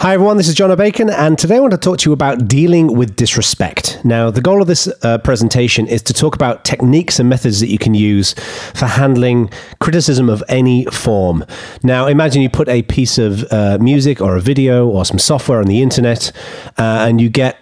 Hi everyone, this is John O'Bacon, and today I want to talk to you about dealing with disrespect. Now, the goal of this presentation is to talk about techniques and methods that you can use for handling criticism of any form. Now, imagine you put a piece of music or a video or some software on the internet, and you get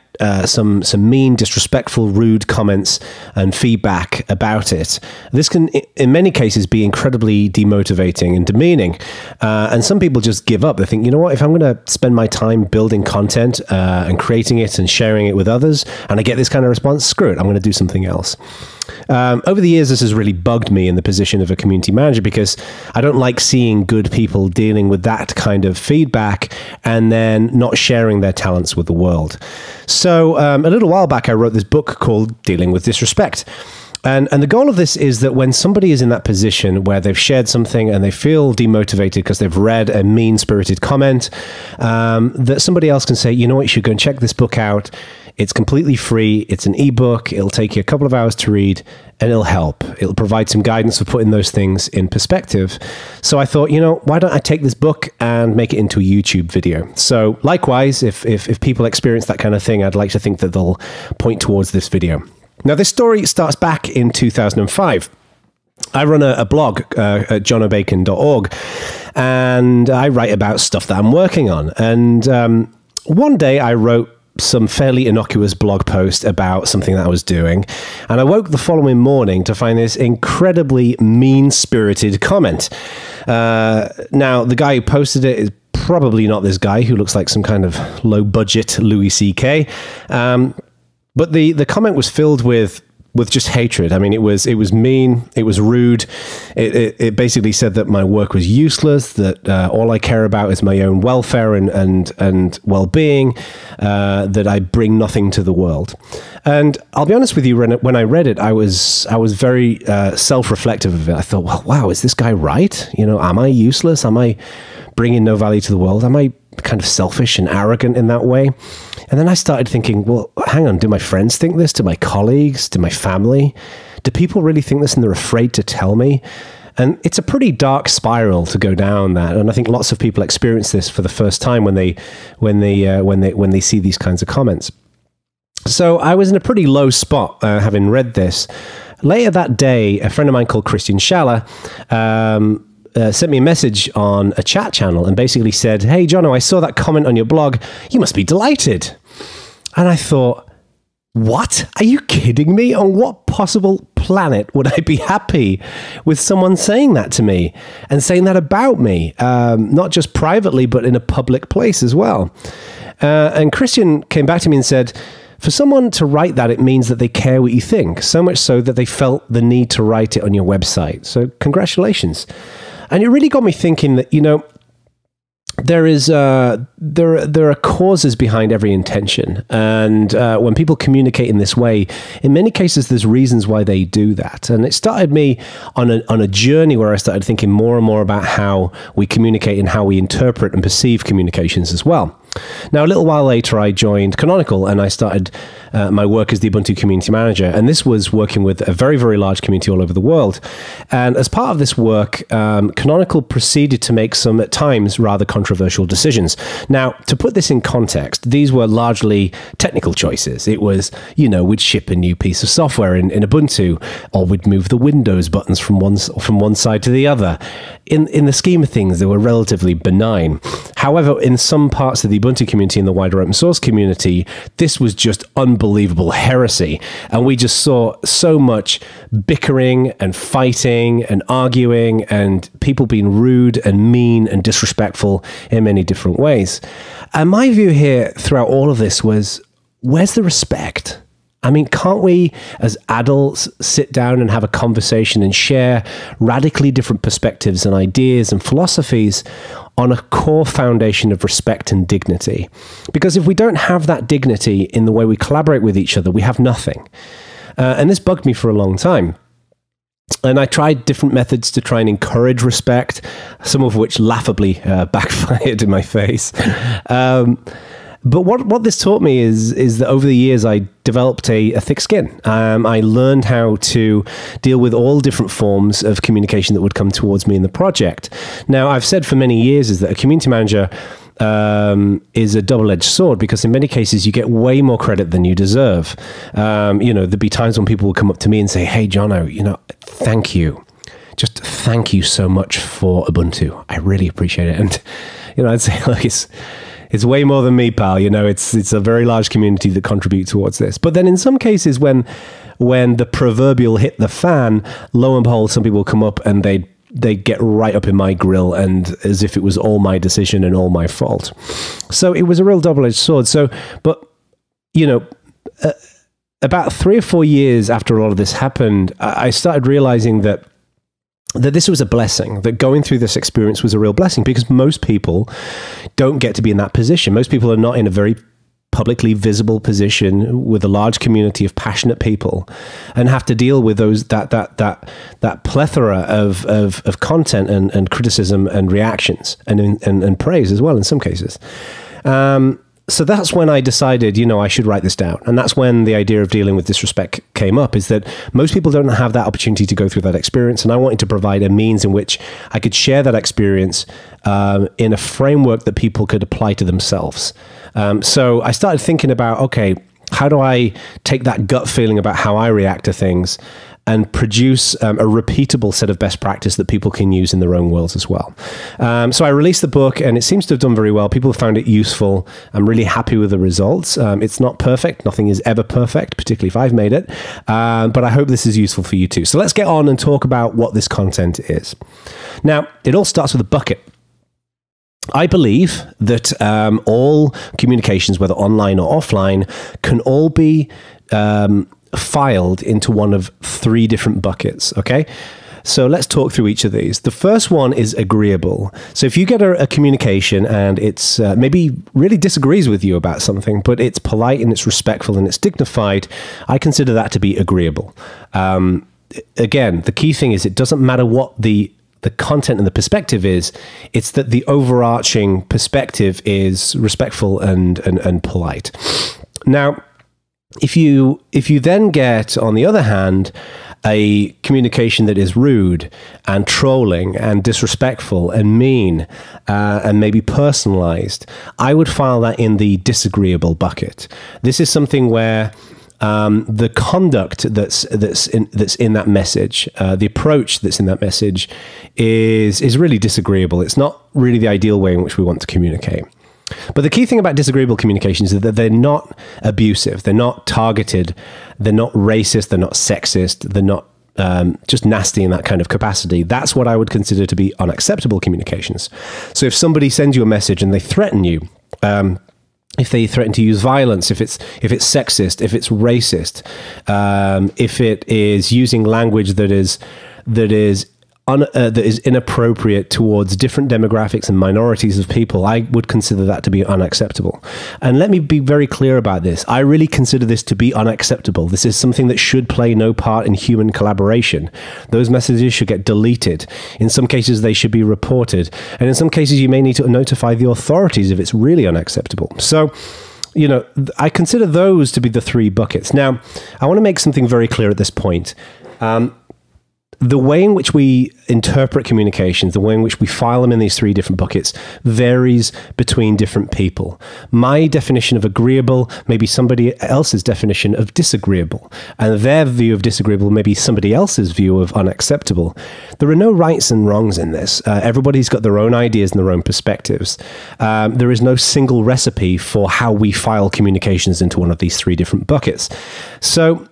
some mean, disrespectful, rude comments and feedback about it. This can, in many cases, be incredibly demotivating and demeaning. And some people just give up. They think, you know what, if I'm going to spend my time building content and creating it and sharing it with others, and I get this kind of response, screw it, I'm going to do something else. Over the years, this has really bugged me in the position of a community manager because I don't like seeing good people dealing with that kind of feedback and then not sharing their talents with the world. So a little while back, I wrote this book called Dealing with Disrespect. And the goal of this is that when somebody is in that position where they've shared something and they feel demotivated because they've read a mean-spirited comment, that somebody else can say, you know what, you should go and check this book out. It's completely free. It's an ebook. It'll take you a couple of hours to read, and it'll help. It'll provide some guidance for putting those things in perspective. So I thought, you know, why don't I take this book and make it into a YouTube video? So likewise, if people experience that kind of thing, I'd like to think that they'll point towards this video. Now, this story starts back in 2005. I run a blog at johnobacon.org, and I write about stuff that I'm working on. And one day I wrote some fairly innocuous blog post about something that I was doing, and I woke the following morning to find this incredibly mean-spirited comment. Now, the guy who posted it is probably not this guy who looks like some kind of low-budget Louis C.K., but the comment was filled with just hatred. I mean, it was mean, it was rude. It basically said that my work was useless, that all I care about is my own welfare and well-being, that I bring nothing to the world. And I'll be honest with you, when I read it, I was very self-reflective of it. I thought, well, wow, is this guy right? You know, am I useless? Am I bringing no value to the world? Am I kind of selfish and arrogant in that way? And then I started thinking, well, hang on, do my friends think this? Do my colleagues? Do my family? Do people really think this and they're afraid to tell me? And it's a pretty dark spiral to go down that. And I think lots of people experience this for the first time when they see these kinds of comments. So I was in a pretty low spot having read this. Later that day, a friend of mine called Christian Schaller sent me a message on a chat channel and basically said, hey, Jono, I saw that comment on your blog. You must be delighted. And I thought, what? Are you kidding me? On what possible planet would I be happy with someone saying that to me and saying that about me? Not just privately, but in a public place as well. And Christian came back to me and said, for someone to write that, it means that they care what you think, so much so that they felt the need to write it on your website. So congratulations. And it really got me thinking that, you know, there are causes behind every intention. And when people communicate in this way, in many cases, there's reasons why they do that. And it started me on a journey where I started thinking more and more about how we communicate and how we interpret and perceive communications as well. Now, a little while later, I joined Canonical and I started my work as the Ubuntu community manager. And this was working with a very, very large community all over the world. And as part of this work, Canonical proceeded to make some, at times, rather controversial decisions. Now, to put this in context, these were largely technical choices. It was, you know, we'd ship a new piece of software in Ubuntu, or we'd move the Windows buttons from one side to the other. In the scheme of things, they were relatively benign. However, in some parts of the Ubuntu community and the wider open source community, this was just unbelievable heresy. And we just saw so much bickering and fighting and arguing and people being rude and mean and disrespectful in many different ways. And my view here throughout all of this was, where's the respect? I mean, can't we as adults sit down and have a conversation and share radically different perspectives and ideas and philosophies on a core foundation of respect and dignity? Because if we don't have that dignity in the way we collaborate with each other, we have nothing. And this bugged me for a long time. And I tried different methods to try and encourage respect, some of which laughably backfired in my face. But what this taught me is that over the years, I developed a thick skin. I learned how to deal with all different forms of communication that would come towards me in the project. Now, I've said for many years is that a community manager is a double-edged sword, because in many cases you get way more credit than you deserve. There'd be times when people will come up to me and say, "Hey, Jono, thank you. Just thank you so much for Ubuntu. I really appreciate it." And, I'd say, look, it's way more than me, pal. It's a very large community that contribute towards this. But then in some cases, when the proverbial hit the fan, lo and behold, some people come up and they get right up in my grill, and as if it was all my decision and all my fault. So it was a real double-edged sword. About 3 or 4 years after all of this happened, I started realizing that this was a blessing, that going through this experience was a real blessing, because most people don't get to be in that position. Most people are not in a very publicly visible position with a large community of passionate people, and have to deal with that plethora of content and criticism and reactions and praise as well in some cases. So that's when I decided, I should write this down. And that's when the idea of dealing with disrespect came up, is that most people don't have that opportunity to go through that experience. And I wanted to provide a means in which I could share that experience in a framework that people could apply to themselves. So I started thinking about, okay, how do I take that gut feeling about how I react to things and produce a repeatable set of best practice that people can use in their own worlds as well. So I released the book, and it seems to have done very well. People have found it useful. I'm really happy with the results. It's not perfect. Nothing is ever perfect, particularly if I've made it. But I hope this is useful for you too. So let's get on and talk about what this content is. Now, it all starts with a bucket. I believe that all communications, whether online or offline, can all be filed into one of 3 different buckets, okay? So let's talk through each of these. The first one is agreeable. So if you get a communication and it's maybe really disagrees with you about something, but it's polite and it's respectful and it's dignified, I consider that to be agreeable. Again, the key thing is it doesn't matter what the content and the perspective is, it's that the overarching perspective is respectful and polite. Now, if you then get, on the other hand, a communication that is rude and trolling and disrespectful and mean and maybe personalized, I would file that in the disagreeable bucket. This is something where the conduct that's in that message, the approach that's in that message is really disagreeable. It's not really the ideal way in which we want to communicate. But the key thing about disagreeable communications is that they're not abusive, they're not targeted, they're not racist, they're not sexist, they're not just nasty in that kind of capacity. That's what I would consider to be unacceptable communications. So if somebody sends you a message and they threaten you, if they threaten to use violence, if it's sexist, if it's racist, if it is using language that is inappropriate towards different demographics and minorities of people, I would consider that to be unacceptable. And let me be very clear about this. I really consider this to be unacceptable. This is something that should play no part in human collaboration. Those messages should get deleted. In some cases, they should be reported. And in some cases, you may need to notify the authorities if it's really unacceptable. So, I consider those to be the 3 buckets. Now, I want to make something very clear at this point. The way in which we interpret communications, the way in which we file them in these 3 different buckets varies between different people. My definition of agreeable may be somebody else's definition of disagreeable, and their view of disagreeable may be somebody else's view of unacceptable. There are no rights and wrongs in this. Everybody's got their own ideas and their own perspectives. There is no single recipe for how we file communications into one of these 3 different buckets. So,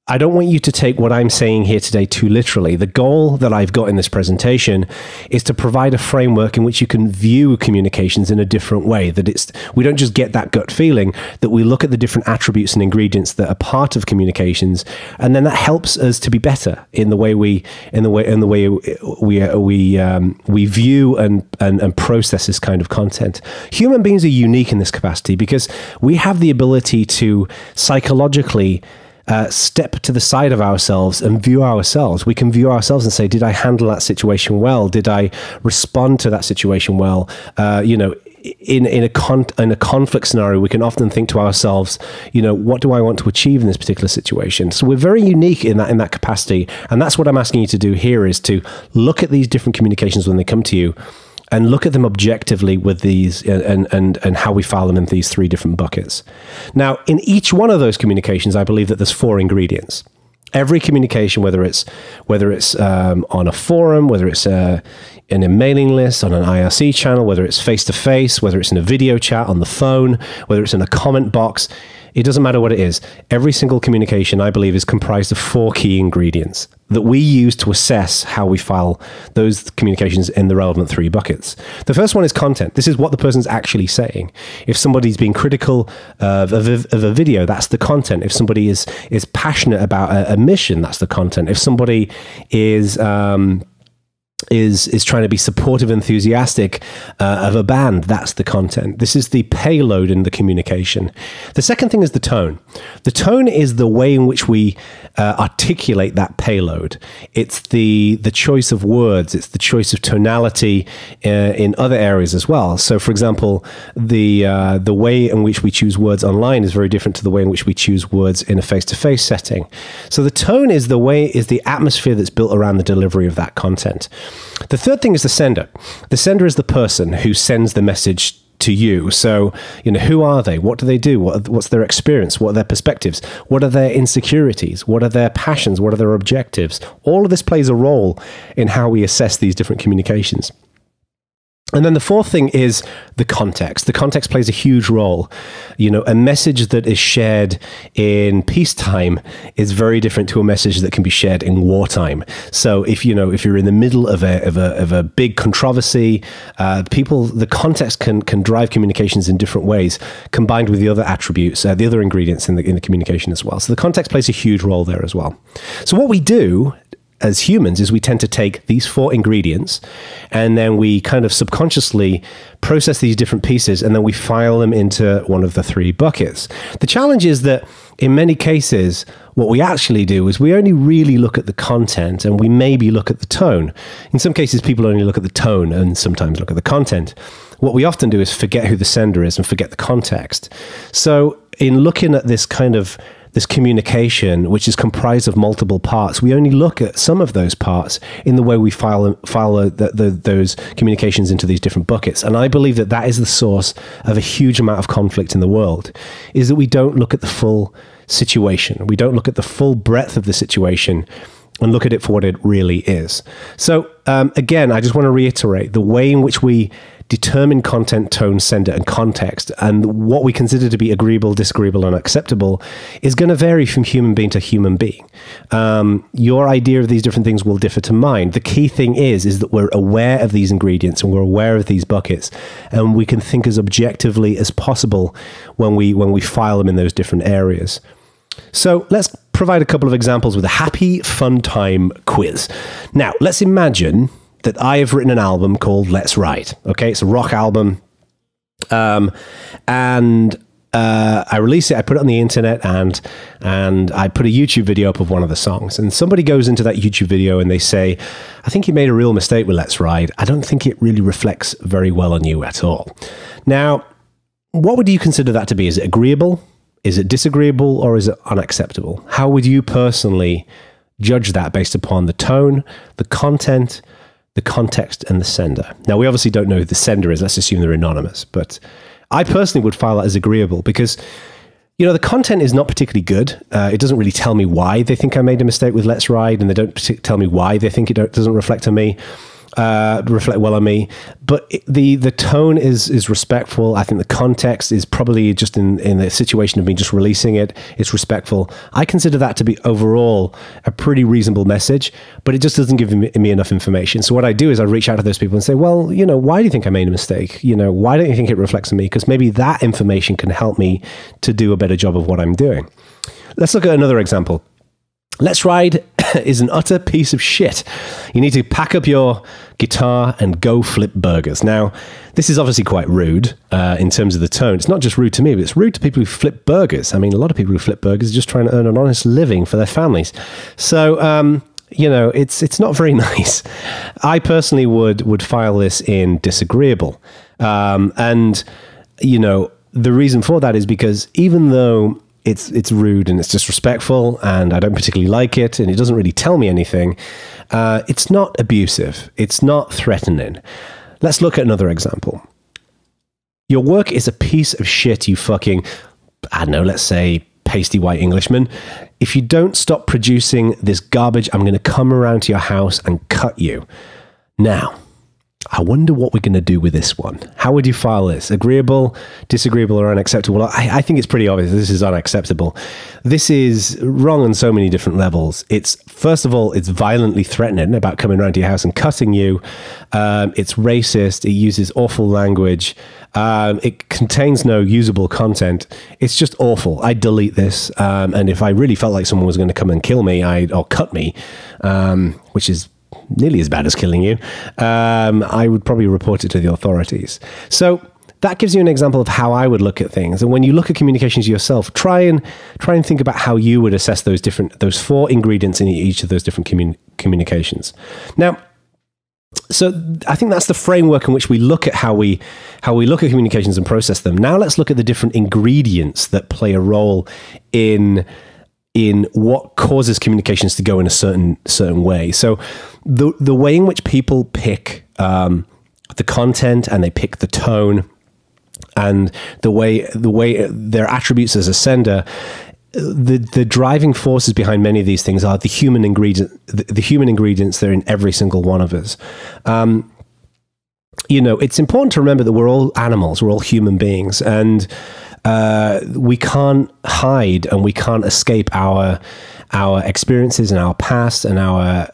I don't want you to take what I'm saying here today too literally. The goal that I've got in this presentation is to provide a framework in which you can view communications in a different way, that we don't just get that gut feeling, that we look at the different attributes and ingredients that are part of communications, and then that helps us to be better in the way we view and process this kind of content. Human beings are unique in this capacity because we have the ability to psychologically step to the side of ourselves and view ourselves. We can view ourselves and say, did I handle that situation well? Did I respond to that situation well? In a conflict scenario, we can often think to ourselves, what do I want to achieve in this particular situation? So we're very unique in that capacity. And that's what I'm asking you to do here, is to look at these different communications when they come to you and look at them objectively with these and how we file them in these three different buckets. Now, in each one of those communications, I believe that there's four ingredients. Every communication, whether it's on a forum, whether it's in a mailing list, on an IRC channel, whether it's face-to-face, whether it's in a video chat on the phone, whether it's in a comment box, it doesn't matter what it is. Every single communication, I believe, is comprised of four key ingredients that we use to assess how we file those communications in the relevant three buckets. The first one is content. This is what the person's actually saying. If somebody's being critical of a video, that's the content. If somebody is passionate about a mission, that's the content. If somebody is trying to be supportive, enthusiastic of a band, that's the content. This is the payload in the communication. The second thing is the tone. The tone is the way in which we articulate that payload. It's the choice of words. It's the choice of tonality in other areas as well. So, for example, the way in which we choose words online is very different to the way in which we choose words in a face-to-face setting. So the tone is the atmosphere that's built around the delivery of that content. The third thing is the sender. The sender is the person who sends the message to you. So, who are they? What do they do? What's their experience? What are their perspectives? What are their insecurities? What are their passions? What are their objectives? All of this plays a role in how we assess these different communications. And then the fourth thing is the context. The context plays a huge role. A message that is shared in peacetime is very different to a message that can be shared in wartime. So if you're in the middle of a big controversy, the context can drive communications in different ways, combined with the other attributes, the other ingredients in the communication as well. So the context plays a huge role there as well. So what we do as humans is we tend to take these four ingredients and then we kind of subconsciously process these different pieces and then we file them into one of the three buckets. The challenge is that in many cases, what we actually do is we only really look at the content and we maybe look at the tone. In some cases, people only look at the tone and sometimes look at the content. What we often do is forget who the sender is and forget the context. So in looking at this communication, which is comprised of multiple parts, we only look at some of those parts in the way we file those communications into these different buckets. And I believe that that is the source of a huge amount of conflict in the world, is that we don't look at the full situation. We don't look at the full breadth of the situation and look at it for what it really is. So again, I just want to reiterate the way in which we determine content, tone, sender, and context, and what we consider to be agreeable, disagreeable, and acceptable is going to vary from human being to human being. Your idea of these different things will differ to mine. The key thing is that we're aware of these ingredients and we're aware of these buckets, and we can think as objectively as possible when we file them in those different areas. So let's provide a couple of examples with a happy, fun time quiz. Now, let's imagine that I have written an album called Let's Ride. Okay, it's a rock album. And I release it, I put it on the internet, and I put a YouTube video up of one of the songs. And somebody goes into that YouTube video and they say, I think you made a real mistake with Let's Ride. I don't think it really reflects very well on you at all. Now, what would you consider that to be? Is it agreeable? Is it disagreeable? Or is it unacceptable? How would you personally judge that based upon the tone, the content, the context, and the sender? Now, we obviously don't know who the sender is. Let's assume they're anonymous. But I personally would file that as agreeable because, the content is not particularly good. It doesn't really tell me why they think I made a mistake with Let's Ride, and they don't tell me why they think it doesn't reflect on me. Reflect well on me, but the tone is respectful. I think the context is probably just in the situation of me just releasing it. It's respectful. I consider that to be overall a pretty reasonable message, but it just doesn't give me enough information. So what I do is I reach out to those people and say, well, why do you think I made a mistake? Why don't you think it reflects on me? Because maybe that information can help me to do a better job of what I'm doing. Let's look at another example. Let's Ride is an utter piece of shit. You need to pack up your guitar and go flip burgers. Now, this is obviously quite rude in terms of the tone. It's not just rude to me, but it's rude to people who flip burgers. I mean, a lot of people who flip burgers are just trying to earn an honest living for their families. So, it's not very nice. I personally would file this in disagreeable. The reason for that is because even though it's rude and it's disrespectful and I don't particularly like it and it doesn't really tell me anything, it's not abusive. It's not threatening. Let's look at another example. Your work is a piece of shit, you fucking, I don't know, let's say pasty white Englishman. If you don't stop producing this garbage, I'm going to come around to your house and cut you. Now, I wonder what we're going to do with this one. How would you file this? Agreeable, disagreeable, or unacceptable? I think it's pretty obvious. This is unacceptable. This is wrong on so many different levels. It's, first of all, it's violently threatening about coming around to your house and cutting you. It's racist. It uses awful language. It contains no usable content. It's just awful. I'd delete this. And if I really felt like someone was going to come and kill me, or cut me, which is nearly as bad as killing you, I would probably report it to the authorities. So that gives you an example of how I would look at things. And when you look at communications yourself, try and think about how you would assess those 4 ingredients in each of those different communications. Now, so I think that's the framework in which we look at how we look at communications and process them. Now let's look at the different ingredients that play a role in what causes communications to go in a certain way. So the way in which people pick the content and they pick the tone and the way their attributes as a sender, the driving forces behind many of these things are the human ingredients that are in every single one of us. It's important to remember that we're all animals, we're all human beings, and we can't hide and we can't escape our experiences and our past and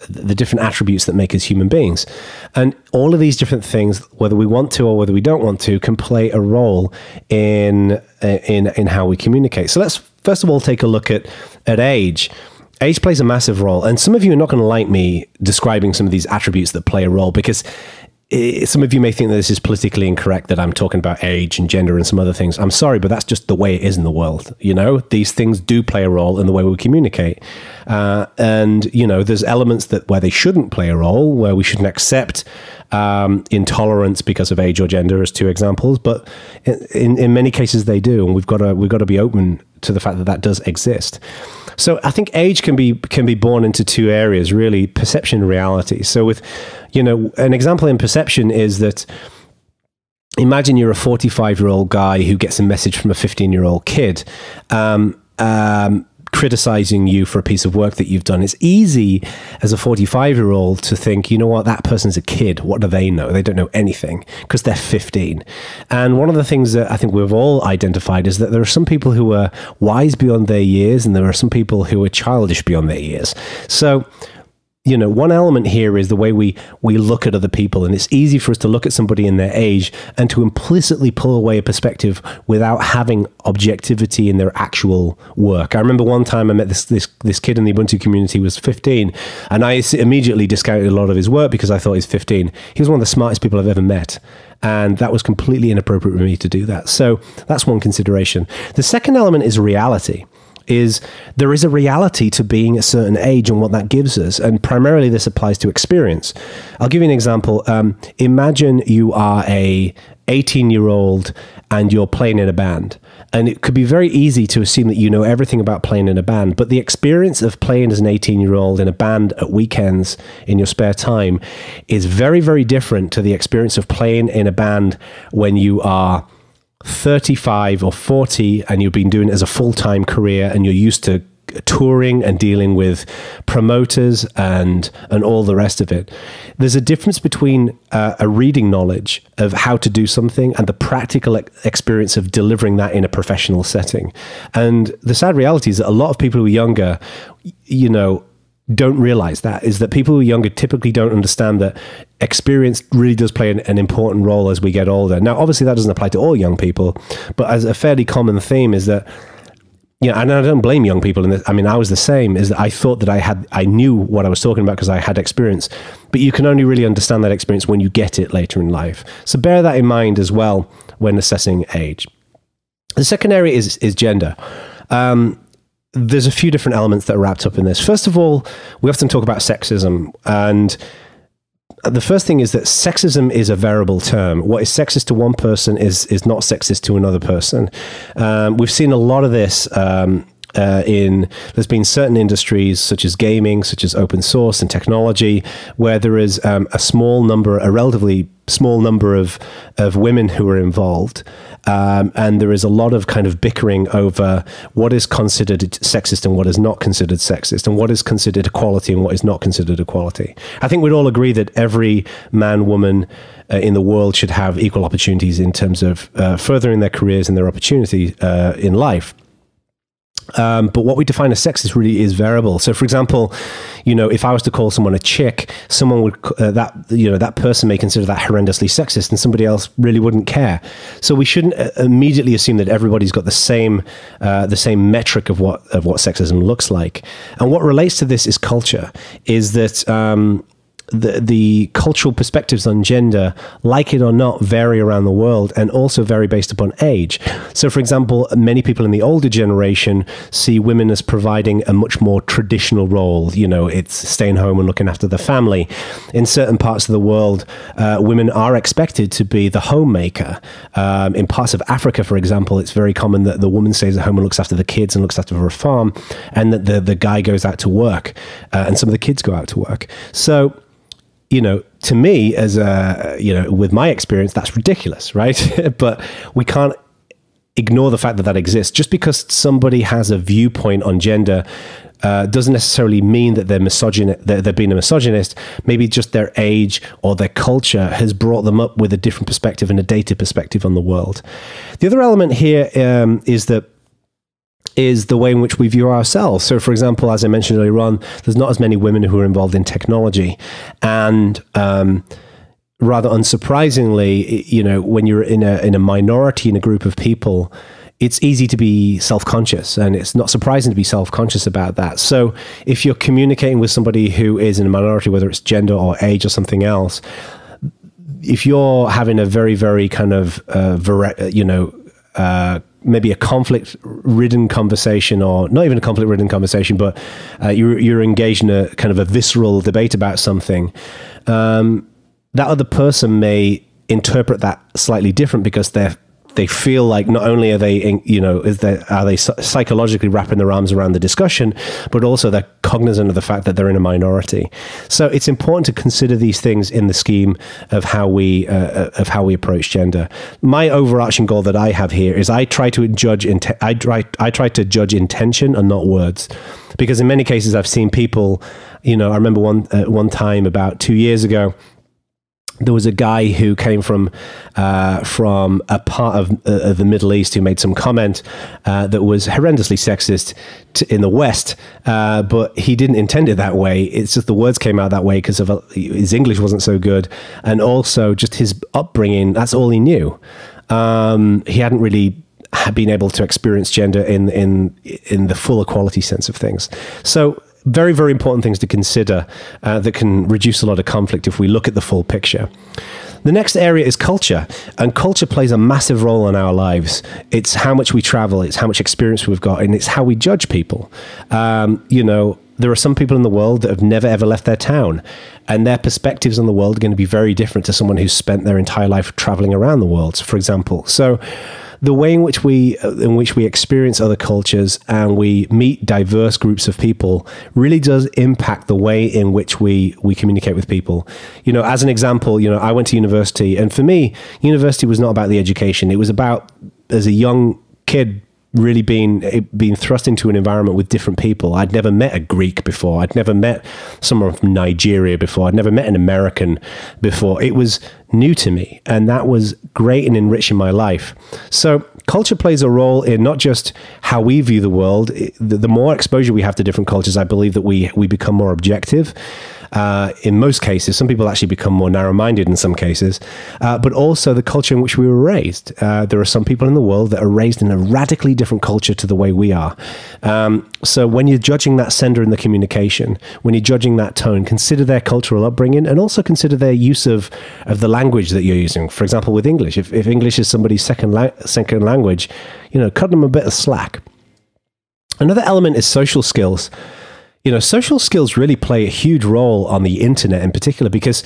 the different attributes that make us human beings. And all of these different things, whether we want to or whether we don't want to, can play a role in how we communicate. So let's first of all take a look at age. Age plays a massive role, and some of you are not going to like me describing some of these attributes that play a role, because some of you may think that this is politically incorrect, that I'm talking about age and gender and some other things. I'm sorry, but that's just the way it is in the world. These things do play a role in the way we communicate. And there's elements where they shouldn't play a role, where we shouldn't accept intolerance because of age or gender, as 2 examples. But in many cases they do, and we've got to be open to the fact that does exist. So I think age can be born into 2 areas, really: perception and reality. So with, an example in perception is that, imagine you're a 45-year-old guy who gets a message from a 15-year-old kid criticizing you for a piece of work that you've done. It's easy as a 45-year-old to think, you know what, that person's a kid. What do they know? They don't know anything because they're 15. And one of the things that I think we've all identified is that there are some people who are wise beyond their years, and there are some people who are childish beyond their years. So, one element here is the way we look at other people, and it's easy for us to look at somebody in their age and to implicitly pull away a perspective without having objectivity in their actual work. I remember one time I met this kid in the Ubuntu community, was 15, and I immediately discounted a lot of his work because I thought he's 15. He was one of the smartest people I've ever met, and that was completely inappropriate for me to do that. So that's one consideration. The second element is reality. There is a reality to being a certain age and what that gives us. And primarily this applies to experience. I'll give you an example. Imagine you are a 18-year-old and you're playing in a band. And it could be very easy to assume that you know everything about playing in a band, but the experience of playing as an 18-year-old in a band at weekends in your spare time is very, very different to the experience of playing in a band when you are 35 or 40 and you've been doing it as a full-time career and you're used to touring and dealing with promoters and all the rest of it. There's a difference between a reading knowledge of how to do something and the practical experience of delivering that in a professional setting. And the sad reality is that a lot of people who are younger, don't realize that, is that people who are younger typically don't understand that experience really does play an important role as we get older. Now, obviously that doesn't apply to all young people, but as a fairly common theme is that, and I don't blame young people in this. I mean, I was the same, is that I thought that I knew what I was talking about because I had experience, but you can only really understand that experience when you get it later in life. So bear that in mind as well when assessing age. The second area is gender. There's a few different elements that are wrapped up in this. First of all, we often talk about sexism, and the first thing is that sexism is a variable term. What is sexist to one person is not sexist to another person. We've seen a lot of this there's been certain industries such as gaming, such as open source and technology, where there is a small number, a relatively small number of women who are involved. And there is a lot of kind of bickering over what is considered sexist and what is not considered sexist, and what is considered equality and what is not considered equality. I think we'd all agree that every man, woman in the world should have equal opportunities in terms of furthering their careers and their opportunity in life. But what we define as sexist really is variable. So, for example, you know, if I was to call someone a chick, someone would that person may consider that horrendously sexist, and somebody else really wouldn't care. So we shouldn't immediately assume that everybody's got the same metric of what sexism looks like. And what relates to this is culture. Is that the cultural perspectives on gender, like it or not, vary around the world, and also vary based upon age. So, for example, many people in the older generation see women as providing a much more traditional role. You know, it's staying home and looking after the family. In certain parts of the world, women are expected to be the homemaker. In parts of Africa, for example, it's very common that the woman stays at home and looks after the kids and looks after her farm, and that the guy goes out to work, and some of the kids go out to work. So, you know, to me, as with my experience, that's ridiculous, right? But we can't ignore the fact that that exists. Just because somebody has a viewpoint on gender doesn't necessarily mean that they're being a misogynist. Maybe just their age or their culture has brought them up with a different perspective and a dated perspective on the world. The other element here is the way in which we view ourselves. So, for example, as I mentioned earlier on, there's not as many women who are involved in technology. And rather unsurprisingly, you know, when you're in a minority in a group of people, it's easy to be self-conscious, and it's not surprising to be self-conscious about that. So if you're communicating with somebody who is in a minority, whether it's gender or age or something else, if you're having a very, very kind of, maybe a conflict-ridden conversation, or not even a conflict-ridden conversation, but you're engaged in a kind of a visceral debate about something, that other person may interpret that slightly different, because they feel like not only are they, you know, are they psychologically wrapping their arms around the discussion, but also they're cognizant of the fact that they're in a minority. So it's important to consider these things in the scheme of how we approach gender. My overarching goal that I have here is I try to judge intention and not words, because in many cases I've seen people, you know, I remember one time about 2 years ago, there was a guy who came from a part of the Middle East who made some comment that was horrendously sexist in the West, but he didn't intend it that way. It's just the words came out that way because of his English wasn't so good, and also just his upbringing. That's all he knew. He hadn't really been able to experience gender in the full equality sense of things. So, very, very important things to consider that can reduce a lot of conflict if we look at the full picture. The next area is culture, and culture plays a massive role in our lives. It's how much we travel, it's how much experience we've got, and it's how we judge people. You know, there are some people in the world that have never ever left their town, and their perspectives on the world are going to be very different to someone who's spent their entire life traveling around the world, for example. So the way in which we experience other cultures and we meet diverse groups of people really does impact the way in which we communicate with people. You know, as an example, you know, I went to university, and for me, university was not about the education. It was about, as a young kid, really being thrust into an environment with different people. I'd never met a Greek before. I'd never met someone from Nigeria before. I'd never met an American before. It was new to me, and that was great and enriching my life. So culture plays a role in not just how we view the world. The more exposure we have to different cultures, I believe that we become more objective. In most cases, some people actually become more narrow-minded in some cases, but also the culture in which we were raised. There are some people in the world that are raised in a radically different culture to the way we are. So when you're judging that sender in the communication, when you're judging that tone, consider their cultural upbringing, and also consider their use of the language that you're using. For example, with English, if English is somebody's second language, you know, cut them a bit of slack. Another element is social skills. You know, social skills really play a huge role on the internet in particular, because,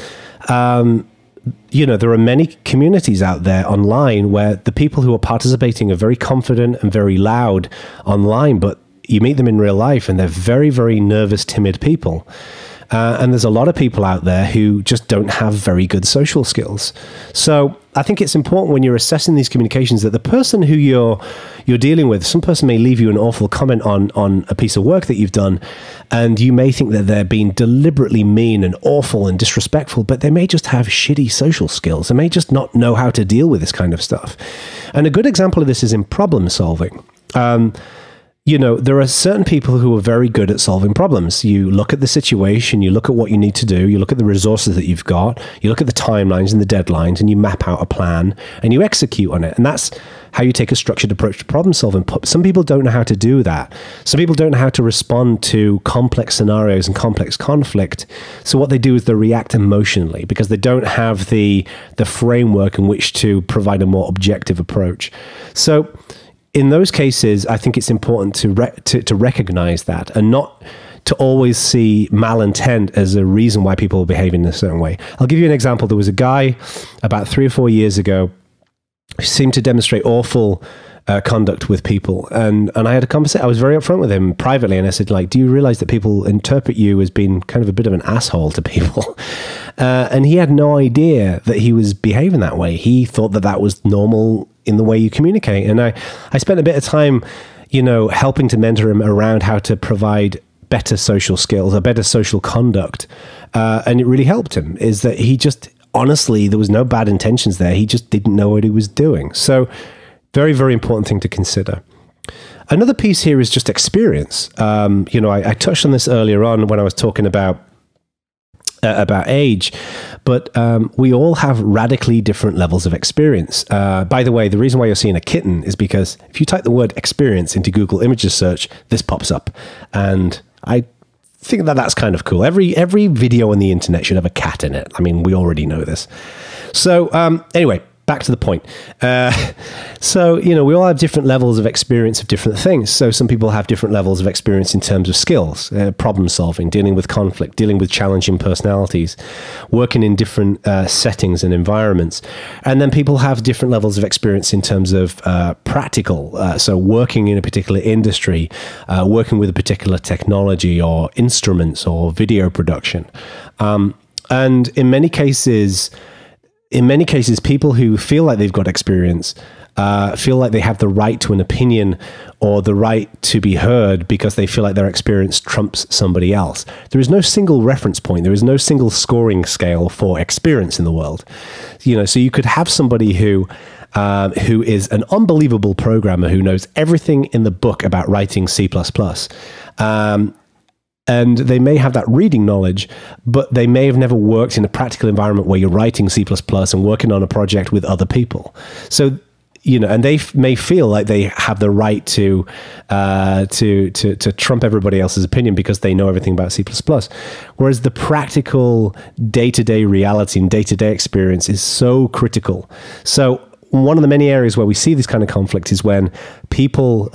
you know, there are many communities out there online where the people who are participating are very confident and very loud online, but you meet them in real life and they're very, very nervous, timid people. And there's a lot of people out there who just don't have very good social skills. So I think it's important when you're assessing these communications that the person who you're dealing with, some person may leave you an awful comment on a piece of work that you've done, and you may think that they're being deliberately mean and awful and disrespectful, but they may just have shitty social skills. They may just not know how to deal with this kind of stuff. And a good example of this is in problem solving. There are certain people who are very good at solving problems. You look at the situation, you look at what you need to do, you look at the resources that you've got, you look at the timelines and the deadlines, and you map out a plan and you execute on it. And that's how you take a structured approach to problem solving. Some people don't know how to do that. Some people don't know how to respond to complex scenarios and complex conflict. So what they do is they react emotionally because they don't have the framework in which to provide a more objective approach. So in those cases, I think it's important to recognize that and not to always see malintent as a reason why people behave in a certain way. I'll give you an example. There was a guy about 3 or 4 years ago who seemed to demonstrate awful conduct with people. And I had a conversation. I was very upfront with him privately, and I said, do you realize that people interpret you as being kind of a bit of an asshole to people? And he had no idea that he was behaving that way. He thought that was normal in the way you communicate. And I spent a bit of time, helping to mentor him around how to provide better social skills or better social conduct. And it really helped him, is that he just, honestly, there was no bad intentions there. He just didn't know what he was doing. So very, very important thing to consider. Another piece here is just experience. I touched on this earlier on when I was talking about age, but we all have radically different levels of experience. By the way, the reason why you're seeing a kitten is because if you type the word experience into Google Images search, this pops up. And I think that that's kind of cool. Every video on the internet should have a cat in it. I mean, we already know this. So anyway, back to the point. We all have different levels of experience of different things. So some people have different levels of experience in terms of skills, problem solving, dealing with conflict, dealing with challenging personalities, working in different settings and environments. And then people have different levels of experience in terms of practical. So working in a particular industry, working with a particular technology or instruments or video production. And in many cases, people who feel like they've got experience feel like they have the right to an opinion or the right to be heard because they feel like their experience trumps somebody else. There is no single reference point. There is no single scoring scale for experience in the world. So you could have somebody who is an unbelievable programmer who knows everything in the book about writing C++. And they may have that reading knowledge, but they may have never worked in a practical environment where you're writing C++ and working on a project with other people. So, and they may feel like they have the right to trump everybody else's opinion because they know everything about C++. Whereas the practical day-to-day reality and day-to-day experience is so critical. So one of the many areas where we see this kind of conflict is when people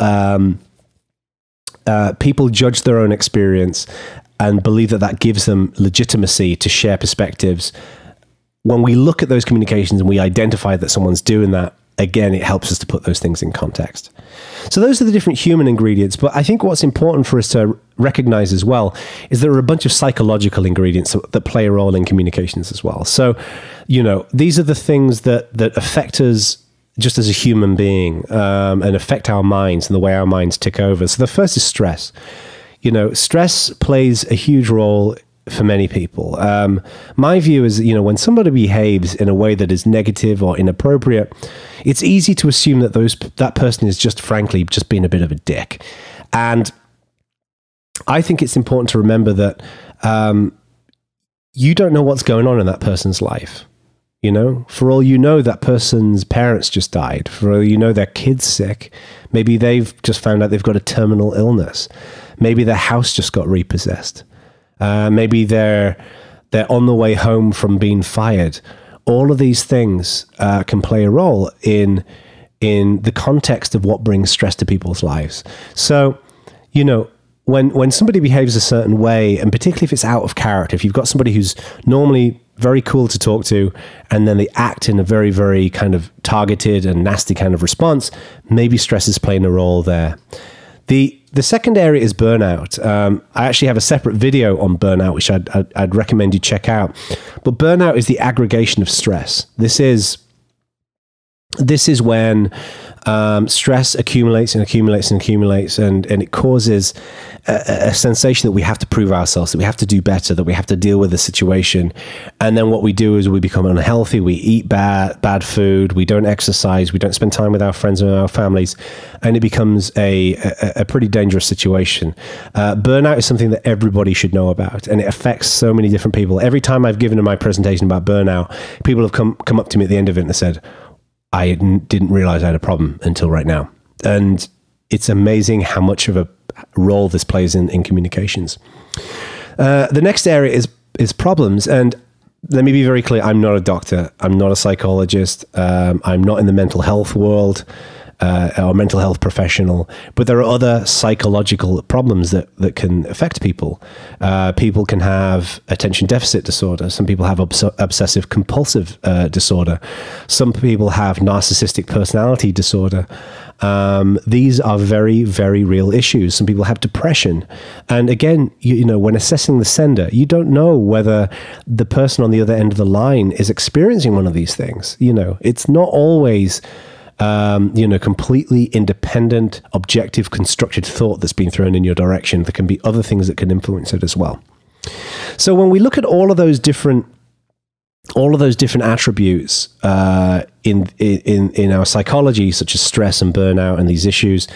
judge their own experience and believe that gives them legitimacy to share perspectives. When we look at those communications and we identify that someone's doing that, again, it helps us to put those things in context. So those are the different human ingredients. But I think what's important for us to recognize as well is there are a bunch of psychological ingredients that play a role in communications as well. So, these are the things that affect us just as a human being, and affect our minds and the way our minds tick over. So the first is stress. Stress plays a huge role for many people. My view is, when somebody behaves in a way that is negative or inappropriate, it's easy to assume that that person is just, frankly, just being a bit of a dick. And I think it's important to remember that you don't know what's going on in that person's life. For all you know, that person's parents just died. For all you know, their kid's sick. Maybe they've just found out they've got a terminal illness. Maybe their house just got repossessed. Maybe they're on the way home from being fired. All of these things can play a role in the context of what brings stress to people's lives. So, when somebody behaves a certain way, and particularly if it's out of character, if you've got somebody who's normally very cool to talk to, and then they act in a very, very kind of targeted and nasty kind of response, maybe stress is playing a role there. The The second area is burnout. I actually have a separate video on burnout, which I'd recommend you check out. But burnout is the aggregation of stress. This is when stress accumulates and accumulates and accumulates, and it causes a sensation that we have to prove ourselves, that we have to do better, that we have to deal with the situation. And then what we do is we become unhealthy. We eat bad food. We don't exercise. We don't spend time with our friends and our families. And it becomes a pretty dangerous situation. Burnout is something that everybody should know about, and it affects so many different people. Every time I've given my presentation about burnout, people have come up to me at the end of it and said, I didn't realize I had a problem until right now. And it's amazing how much of a role this plays in communications. The next area is problems. And let me be very clear. I'm not a doctor. I'm not a psychologist. I'm not in the mental health world or mental health professional, but there are other psychological problems that can affect people. People can have attention deficit disorder. Some people have obsessive compulsive disorder. Some people have narcissistic personality disorder. These are very, very real issues. Some people have depression. And again, you know, when assessing the sender, you don't know whether the person on the other end of the line is experiencing one of these things. You know, it's not always completely independent, objective, constructed thought that's been thrown in your direction. There can be other things that can influence it as well. So when we look at all of those different attributes in our psychology, such as stress and burnout and these issues,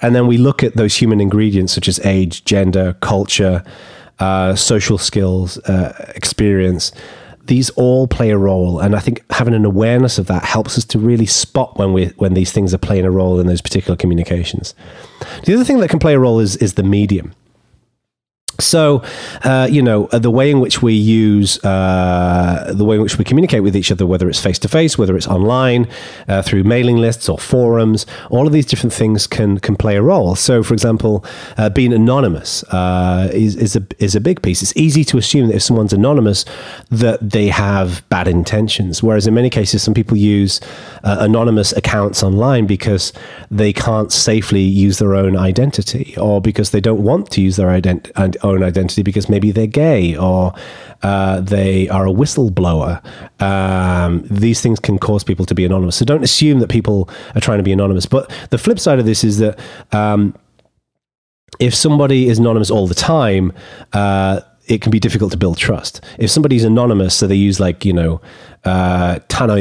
and then we look at those human ingredients such as age, gender, culture, social skills, experience, these all play a role. And I think having an awareness of that helps us to really spot when these things are playing a role in those particular communications. The other thing that can play a role is the medium. So, the way in which we use, the way in which we communicate with each other, whether it's face-to-face, whether it's online, through mailing lists or forums, all of these different things can play a role. So, for example, being anonymous is a big piece. It's easy to assume that if someone's anonymous, that they have bad intentions. Whereas in many cases, some people use anonymous accounts online because they can't safely use their own identity, or because they don't want to use their own identity because maybe they're gay, or they are a whistleblower. These things can cause people to be anonymous. So don't assume that people are trying to be anonymous. But the flip side of this is that if somebody is anonymous all the time, it can be difficult to build trust. If somebody's anonymous, so they use Tannoy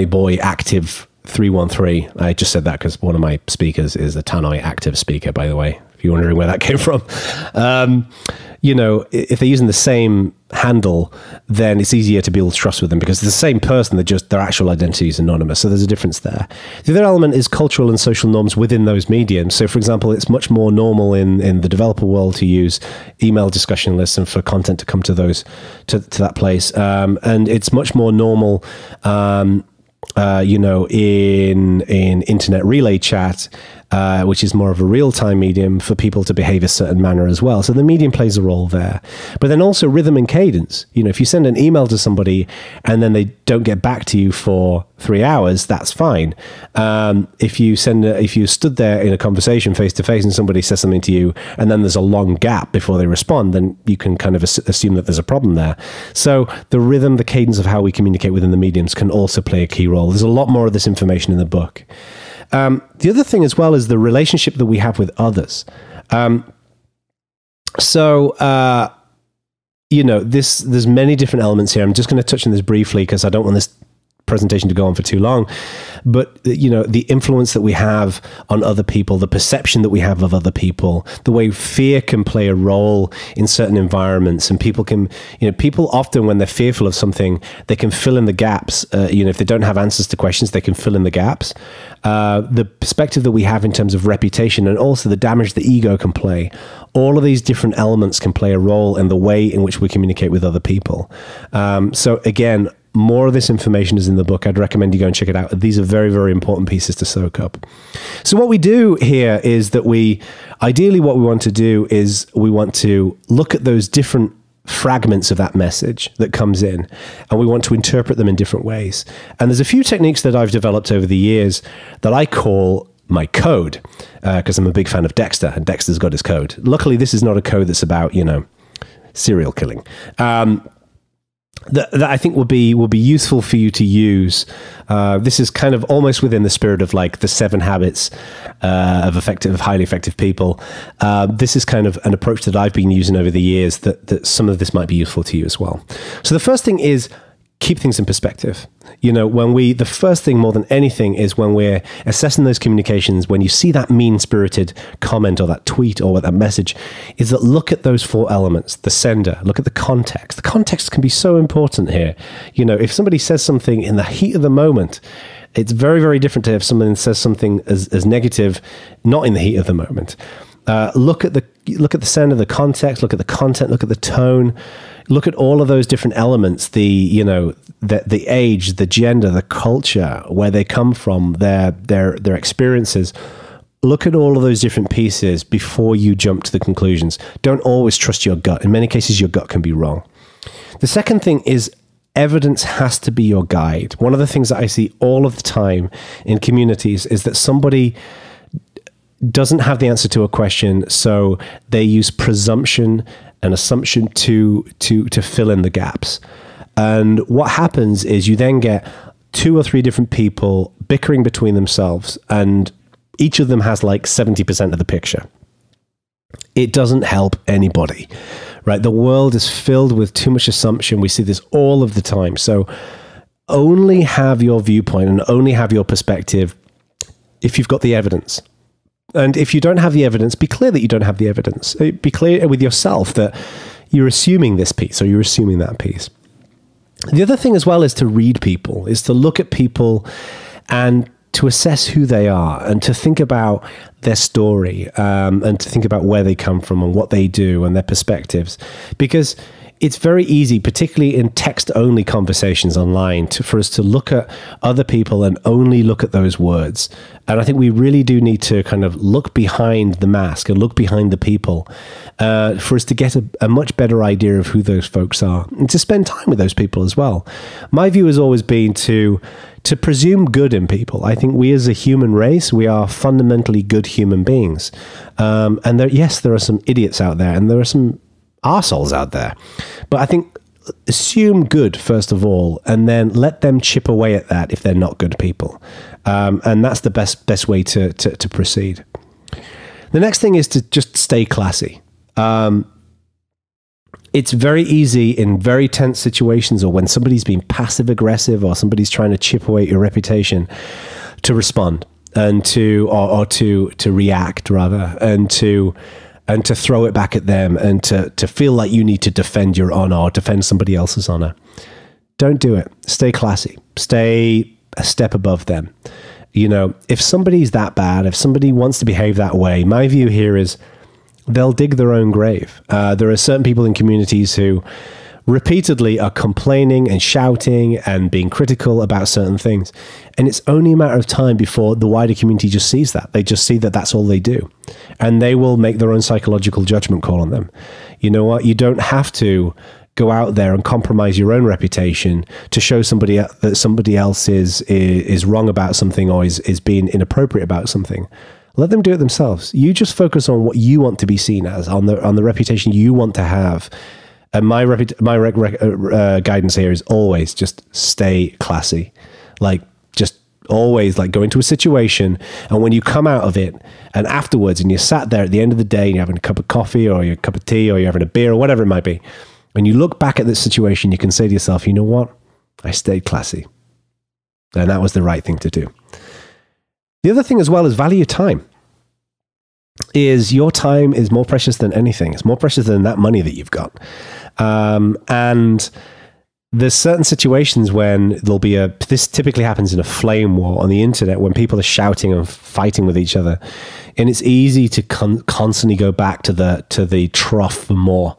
Boy Active 313. I just said that because one of my speakers is a Tannoy Active speaker, by the way, if you're wondering where that came from. If they're using the same handle, then it's easier to build trust with them because it's the same person, their actual identity is anonymous. So there's a difference there. The other element is cultural and social norms within those mediums. So for example, it's much more normal in the developer world to use email discussion lists and for content to come to to that place. And it's much more normal, in internet relay chat, which is more of a real-time medium, for people to behave a certain manner as well. So the medium plays a role there. But then also rhythm and cadence. If you send an email to somebody and then they don't get back to you for 3 hours, that's fine. If you stood there in a conversation face-to-face and somebody says something to you and then there's a long gap before they respond, then you can kind of assume that there's a problem there. So the rhythm, the cadence of how we communicate within the mediums can also play a key role. There's a lot more of this information in the book. The other thing as well is the relationship that we have with others. There's many different elements here. I'm just going to touch on this briefly because I don't want this presentation to go on for too long. But, the influence that we have on other people, the perception that we have of other people, the way fear can play a role in certain environments. And people can, people often, when they're fearful of something, they can fill in the gaps. If they don't have answers to questions, they can fill in the gaps. The perspective that we have in terms of reputation, and also the damage the ego can play. All of these different elements can play a role in the way in which we communicate with other people. So again, more of this information is in the book. I'd recommend you go and check it out. These are very, very important pieces to soak up. So what we do here is that ideally what we want to do is we want to look at those different fragments of that message that comes in, and we want to interpret them in different ways. And there's a few techniques that I've developed over the years that I call my code, because I'm a big fan of Dexter, and Dexter's got his code. Luckily, this is not a code that's about, serial killing. That I think will be useful for you to use. This is kind of almost within the spirit of like the 7 habits of highly effective people. This is kind of an approach that I've been using over the years that some of this might be useful to you as well. So the first thing is keep things in perspective. The first thing more than anything is when we're assessing those communications, when you see that mean-spirited comment or that tweet or that message, is that look at those 4 elements. The sender, look at the context. The context can be so important here. If somebody says something in the heat of the moment, it's very, very different to if someone says something as negative, not in the heat of the moment. Look at the sender, the context, look at the content, look at the tone, look at all of those different elements, the age, the gender, the culture, where they come from, their experiences. Look at all of those different pieces before you jump to the conclusions. Don't always trust your gut. In many cases, your gut can be wrong. The second thing is evidence has to be your guide. One of the things that I see all of the time in communities is that somebody doesn't have the answer to a question, so they use presumption and assumption to fill in the gaps. And what happens is you then get 2 or 3 different people bickering between themselves, and each of them has like 70% of the picture. It doesn't help anybody, right? The world is filled with too much assumption. We see this all of the time. So only have your viewpoint and only have your perspective if you've got the evidence. And if you don't have the evidence, be clear that you don't have the evidence. Be clear with yourself that you're assuming this piece or you're assuming that piece. The other thing as well is to read people, is to look at people and to assess who they are and to think about their story and to think about where they come from and what they do and their perspectives. Because it's very easy, particularly in text-only conversations online, for us to look at other people and only look at those words. And I think we really do need to kind of look behind the mask and look behind the people for us to get a much better idea of who those folks are and to spend time with those people as well. My view has always been to presume good in people. I think we as a human race, we are fundamentally good human beings. And there are some idiots out there and there are some arseholes out there. But I think assume good, first of all, and then let them chip away at that if they're not good people. And that's the best way to proceed. The next thing is to just stay classy. It's very easy in very tense situations or when somebody's being passive aggressive or somebody's trying to chip away at your reputation to respond and to react rather, and to throw it back at them and to feel like you need to defend your honor or defend somebody else's honor. Don't do it. Stay classy. Stay a step above them. If somebody's that bad, if somebody wants to behave that way, my view here is they'll dig their own grave. There are certain people in communities who repeatedly are complaining and shouting and being critical about certain things. And it's only a matter of time before the wider community just sees that. They just see that that's all they do. And they will make their own psychological judgment call on them. You know what? You don't have to go out there and compromise your own reputation to show somebody that somebody else is wrong about something or is being inappropriate about something. Let them do it themselves. You just focus on what you want to be seen as, on the reputation you want to have. And my guidance here is always just stay classy. Like, just always like go into a situation, and when you come out of it and afterwards and you're sat there at the end of the day and you're having a cup of coffee or a cup of tea or you're having a beer or whatever it might be, when you look back at this situation, you can say to yourself, you know what? I stayed classy. And that was the right thing to do. The other thing as well is value your time. Your time is more precious than anything. It's more precious than that money that you've got. And there's certain situations when there'll be this typically happens in a flame war on the internet when people are shouting and fighting with each other. And it's easy to constantly go back to the trough for more.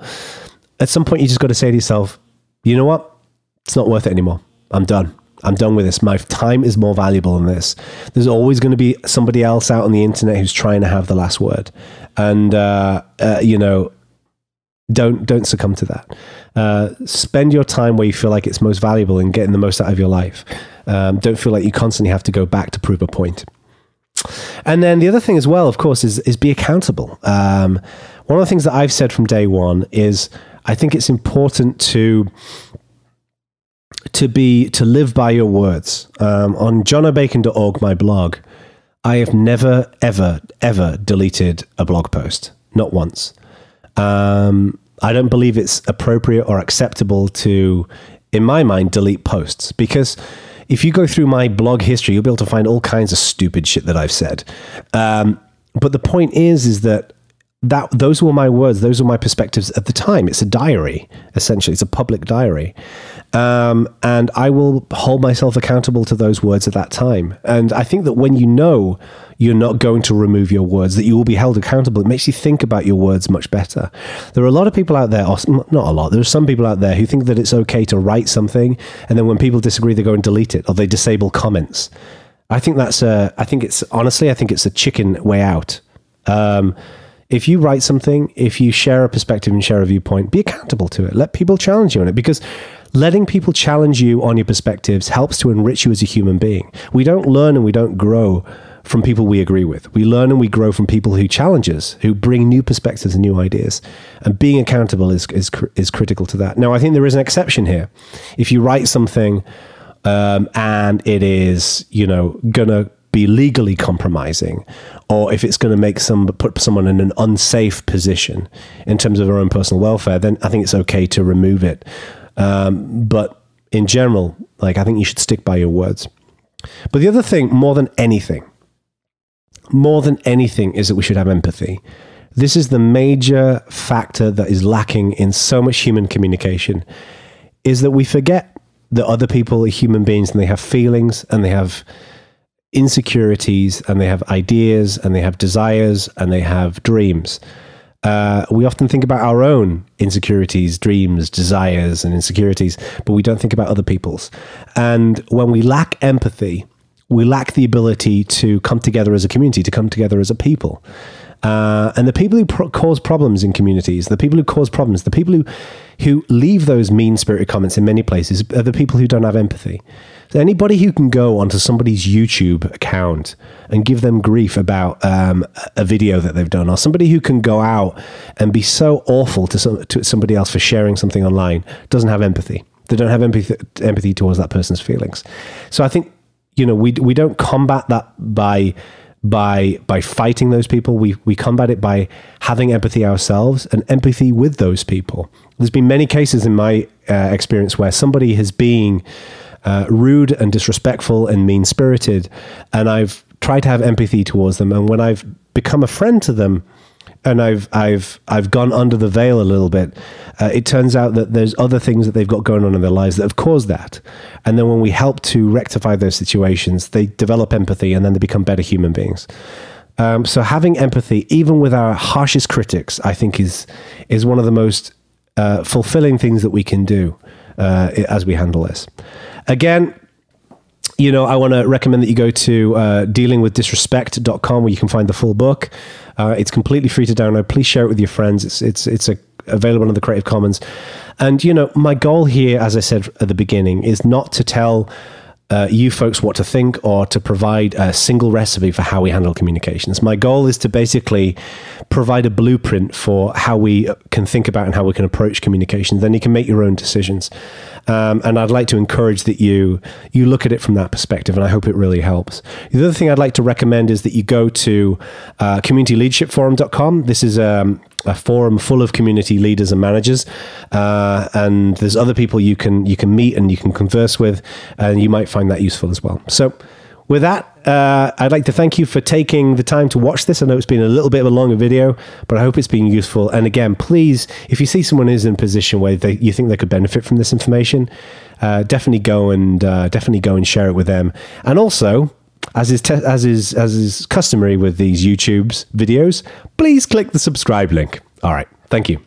At some point, you just got to say to yourself, you know what? It's not worth it anymore. I'm done. I'm done with this. My time is more valuable than this. There's always going to be somebody else out on the internet who's trying to have the last word. And, don't succumb to that. Spend your time where you feel like it's most valuable in getting the most out of your life. Don't feel like you constantly have to go back to prove a point. And then the other thing as well, of course, is be accountable. One of the things that I've said from day one is I think it's important to live by your words. On johnobacon.org, my blog, I have never, ever, ever deleted a blog post. Not once. I don't believe it's appropriate or acceptable to, in my mind, delete posts, because if you go through my blog history, you'll be able to find all kinds of stupid shit that I've said. But the point is that those were my words. Those were my perspectives at the time. It's a diary, essentially. It's a public diary. And I will hold myself accountable to those words at that time. And I think that when you know you're not going to remove your words, that you will be held accountable, it makes you think about your words much better. There are a lot of people out there, or not a lot, there are some people out there who think that it's okay to write something, and then when people disagree, they go and delete it, or they disable comments. I think it's a chicken way out. If you write something, if you share a perspective and share a viewpoint, be accountable to it. Let people challenge you on it, because letting people challenge you on your perspectives helps to enrich you as a human being. We don't learn and we don't grow from people we agree with. We learn and we grow from people who challenge us, who bring new perspectives and new ideas. And being accountable is critical to that. Now, I think there is an exception here. If you write something and it is, gonna be legally compromising, or if it's going to put someone in an unsafe position in terms of their own personal welfare, then I think it's okay to remove it. But in general, I think you should stick by your words. But the other thing, more than anything, is that we should have empathy. This is the major factor that is lacking in so much human communication, is that we forget that other people are human beings, and they have feelings, and they have insecurities, and they have ideas, and they have desires, and they have dreams. We often think about our own insecurities, dreams, desires, and insecurities, but we don't think about other people's. And when we lack empathy, we lack the ability to come together as a community, to come together as a people. And the people who cause problems in communities, the people who leave those mean-spirited comments in many places are the people who don't have empathy. So anybody who can go onto somebody's YouTube account and give them grief about a video that they've done, or somebody who can go out and be so awful to somebody else for sharing something online, doesn't have empathy. They don't have empathy towards that person's feelings. So I think, we don't combat that by fighting those people. We combat it by having empathy ourselves and empathy with those people. There's been many cases in my experience where somebody has been rude and disrespectful and mean-spirited, and I've tried to have empathy towards them. And when I've become a friend to them, and I've gone under the veil a little bit, it turns out that there's other things that they've got going on in their lives that have caused that. And then when we help to rectify those situations, they develop empathy, and then they become better human beings. So having empathy, even with our harshest critics, I think is one of the most fulfilling things that we can do as we handle this. Again, I want to recommend that you go to dealingwithdisrespect.com, where you can find the full book. It's completely free to download. Please share it with your friends. It's available on the Creative Commons. And, my goal here, as I said at the beginning, is not to tell you folks what to think or to provide a single recipe for how we handle communications. My goal is to basically provide a blueprint for how we can think about and how we can approach communications. Then you can make your own decisions. And I'd like to encourage that you look at it from that perspective, and I hope it really helps. The other thing I'd like to recommend is that you go to communityleadershipforum.com. This is a forum full of community leaders and managers, and there's other people you can meet and you can converse with, and you might find that useful as well. So with that, I'd like to thank you for taking the time to watch this. I know it's been a little bit of a longer video, but I hope it's been useful. And again, please, if you see someone who's in a position where you think they could benefit from this information, definitely go and share it with them. And also, as is customary with these YouTube's videos, please click the subscribe link. All right. Thank you.